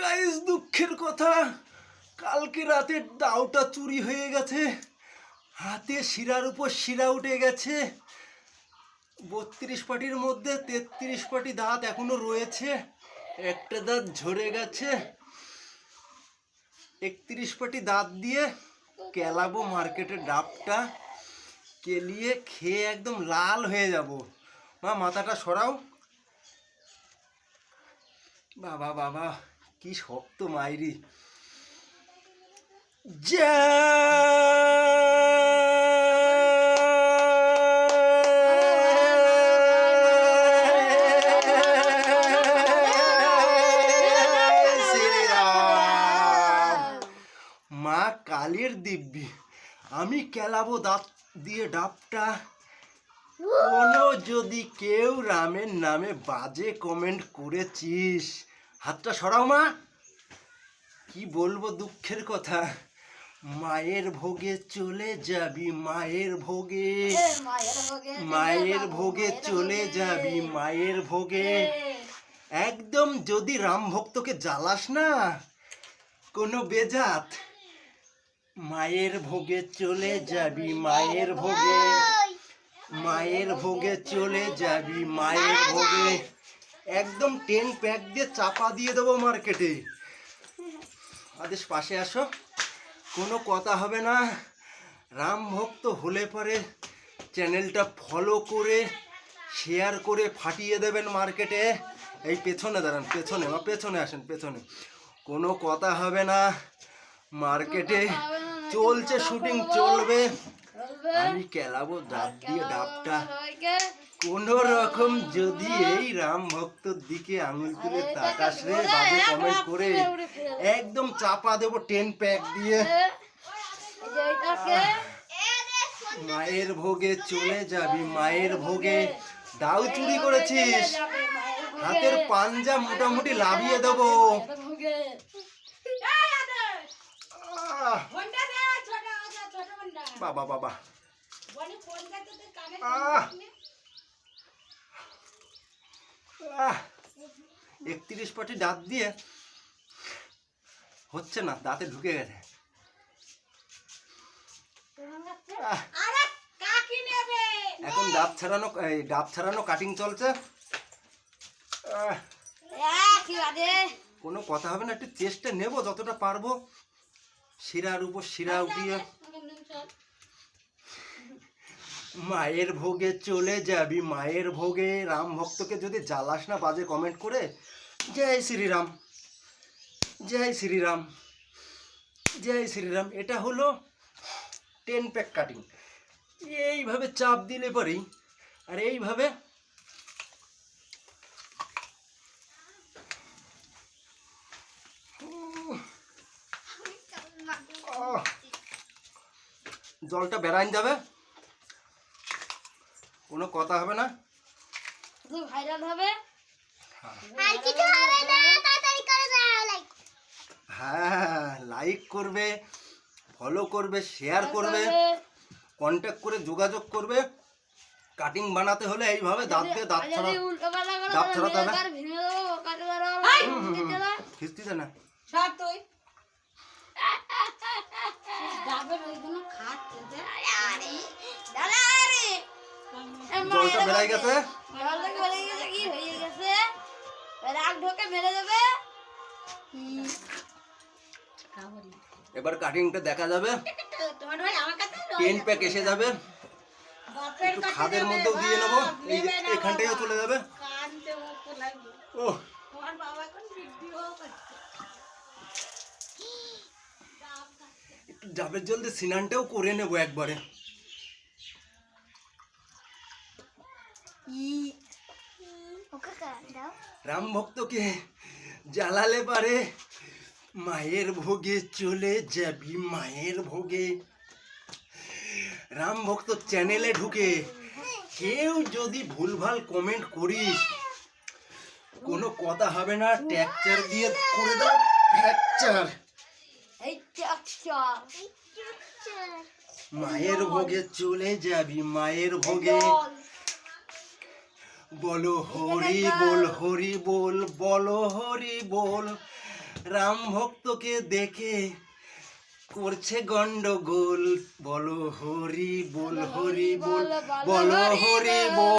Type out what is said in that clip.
Guys, দুঃখের কথা, কালকে রাতে দাওটা চুরি হয়ে গেছে। হাতে শিরার উপর শিরা উঠে গেছে। 32 পাটির মধ্যে 33 পাটি দাঁত এখনো রয়েছে, একটা দাঁত ঝরে গেছে। 31 পাটি দাঁত দিয়ে কেলাবো মার্কেটে ডাবটা, কেলিয়ে খেয়ে একদম লাল হয়ে যাব। মা, মাথাটা সরাও। বাবা বাবা, কি শক্ত মাইরি। মা কালীর দিব্যি, আমি কেলাবো দাঁত দিয়ে ডাবটা। কোনো যদি কেউ রামের নামে বাজে কমেন্ট করেছিস, হাতটা সরাও মা। কি বলবো দুঃখের কথা, মায়ের ভোগে চলে যাবি, মায়ের ভোগে, মায়ের ভোগে চলে যাবি, মায়ের ভোগে। একদম যদি রাম ভক্তকে জ্বালাস না কোনো বেজাত, মায়ের ভোগে চলে যাবি, মায়ের ভোগে, মায়ের ভোগে চলে যাবি, মায়ের ভোগে। একদম 10 প্যাক দিয়ে চাপা দিয়ে দেবো মার্কেটে। আদেশ পাশে আসো, কোনো কথা হবে না। রাম ভক্ত হলে পরে চ্যানেলটা ফলো করে শেয়ার করে ফাটিয়ে দেবেন মার্কেটে। এই পেছনে দাঁড়ান, পেছনে বা পেছনে আসেন, পেছনে। কোনো কথা হবে না, মার্কেটে চলছে, শুটিং চলবে। আমি কেলাবো দাঁত দিয়ে ডাবটা। কোন রকম যদি এই রাম ভক্তর দিকে আঙুল তুলে তাকাস রে, বাজে কমেন্ট করে, একদম চাপা দেবো 10 প্যাক দিয়ে। মায়ের ভোগে চলে যাবি, মায়ের ভোগে। দাও চুরি করেছিস, হাতের পাঞ্জা মোটামুটি লাভিয়ে দেবো। বাবা বাবা, 31 পাটি দাঁত দিয়ে হচ্ছে না, দাঁতে ঢুকে গেছে। এখন ডাব ছাড়ানো কাটিং চলছে। কোনো কথা হবে না, একটু চেষ্টা নেব যতটা পারবো, শিরার উপর শিরা উঠিয়ে। মায়ের ভোগে চলে যাবি, মায়ের ভোগে। রাম ভক্তকে যদি জ্বালাস না বাজে কমেন্ট করে, জয় শ্রীরাম, জয় শ্রীরাম, জয় শ্রীরাম। এটা হলো 10 প্যাক কাটিং। এইভাবে চাপ দিলে পরেই, আর এইভাবে জলটা বেরাইন যাবে, কোনো কথা হবে না, ভাইরাল হবে। হ্যাঁ, লাইক করবে, ফলো করবে, শেয়ার করবে, কন্ট্যাক্ট করে যোগাযোগ করবে। কাটিং বানাতে হলে এইভাবে দাঁত দিয়ে দাঁত ছড়াতে হবে। খিস্তি দে না, জলটা বেরাই গেছে। এবার কাটিংটা দেখা যাবে, 10 প্যাক এসে যাবে। একটু খাদের মধ্যেও দিয়ে নেবো, এই যে এখানটাও চলে যাবে। ও, একটু ডাবের জল দিয়ে স্নানটাও করে নেবো একবারে। রাম ভক্তকে জ্বালালে পারে মায়ের ভোগে চলে যাবি, মায়ের ভোগে। রাম ভক্ত চ্যানেলে ঢুকে কেউ যদি ভুলভাল কমেন্ট করিস, কোনো কথা হবে না, ট্যাকচার দিয়ে করে দাও ফ্র্যাকচার। মায়ের ভোগে চলে যাবি, মায়ের ভোগে। বলো হরি বল, হরি বল, বলো হরি বল, রাম ভক্তকে দেখে করছে গন্ডগোল। বলো হরি বল, হরি বল, বলো হরি বল।